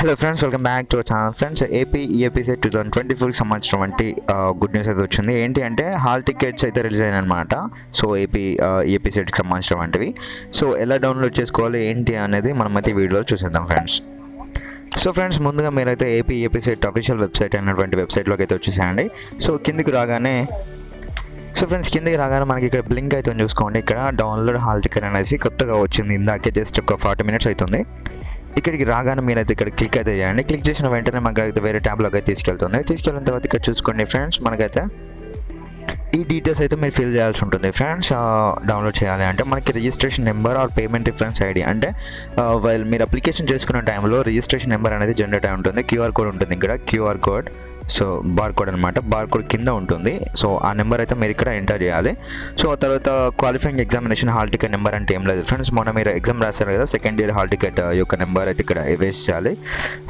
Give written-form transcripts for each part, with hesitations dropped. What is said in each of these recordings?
Hello friends, welcome back to our channel. Friends, AP EAPCET 2024కి సంబంధించినటువంటి good news అయితే వచ్చింది. ఏంటి అంటే హాల్ టికెట్స్ అయితే రిలీజ్ అయినాయి అనమాట. సో ఈఏపీ సెట్కి సంబంధించినటువంటివి. సో ఎలా డౌన్లోడ్ చేసుకోవాలి ఏంటి అనేది మనమైతే ఈ వీడియోలో చూసేద్దాం ఫ్రెండ్స్. సో ఫ్రెండ్స్, ముందుగా మీరైతే ఏపీ సెట్ అఫీషియల్ వెబ్సైట్ అయినటువంటి వెబ్సైట్లోకి అయితే వచ్చేసేయండి. సో కిందికి రాగానే మనకి ఇక్కడ బ్లింక్ అయితే చూసుకోండి. ఇక్కడ డౌన్లోడ్ హాల్ టికెట్ అనేసి కొత్తగా వచ్చింది. ఇందాకే జస్ట్ ఒక 40 minutes అవుతుంది. ఇక్కడికి రాగానే మీరైతే ఇక్కడ క్లిక్ అయితే చేయండి. క్లిక్ చేసిన వెంటనే మనకైతే వేరే ట్యాబ్లోకి అయితే తీసుకెళ్ళిన తర్వాత ఇక్కడ చూసుకోండి ఫ్రెండ్స్, మనకైతే ఈ డీటెయిల్స్ అయితే మీరు ఫిల్ చేయాల్సి ఉంటుంది ఫ్రెండ్స్. డౌన్లోడ్ చేయాలి అంటే మనకి registration number are payment reference ID, అంటే వైల్ మీరు అప్లికేషన్ చేసుకున్న టైంలో రిజిస్ట్రేషన్ నెంబర్ అనేది జనరేట్ అయి ఉంటుంది. క్యూఆర్ కోడ్ ఉంటుంది ఇక్కడ, QR code. So bar code అనమాట, బార్ కోడ్ కింద ఉంటుంది. సో ఆ నెంబర్ అయితే మీరు ఇక్కడ ఎంటర్ చేయాలి. సో ఆ తర్వాత qualifying examination hall ticket number అంటే ఏం లేదు ఫ్రెండ్స్, మొన్న మీరు ఎగ్జామ్ రాశారు కదా, సెకండ్ ఇయర్ హాల్ టికెట్ యొక్క నెంబర్ అయితే ఇక్కడ వేసేయాలి.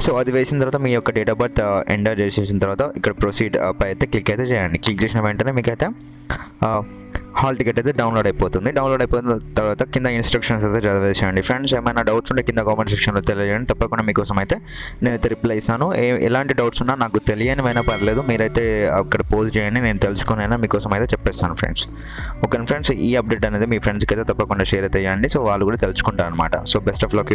సో అది వేసిన తర్వాత మీ యొక్క డేట్ ఆఫ్ బర్త్ ఎంటర్ చేసేసిన తర్వాత ఇక్కడ ప్రొసీడ్ పై అయితే క్లిక్ అయితే చేయండి. క్లిక్ చేసిన వెంటనే మీకైతే హాల్ టికెట్ అయితే డౌన్లోడ్ అయిపోతుంది. డౌన్లోడ్ అయిపోయిన తర్వాత కింద ఇన్స్ట్రక్షన్స్ అయితే చదివేసేయండి ఫ్రెండ్స్. ఏమైనా డౌట్స్ ఉంటే కింద కామెంట్ సెక్షన్లో తెలియజేయండి. తప్పకుండా మీకోసం అయితే నేనైతే రిప్లై ఇస్తాను. ఎలాంటి డౌట్స్ ఉన్నా నాకు తెలియనివైనా పర్లేదు, మీరైతే అక్కడ పోస్ట్ చేయండి, నేను తెలుసుకునైనా మీకోసం అయితే చెప్పేస్తాను ఫ్రెండ్స్. ఓకే ఫ్రెండ్స్, ఈ అప్డేట్ అనేది మీ ఫ్రెండ్స్కి అయితే తప్పకుండా షేర్ అయితే చేయండి. సో వాళ్ళు కూడా తెలుసుకుంటారు అనమాట. So best of luck.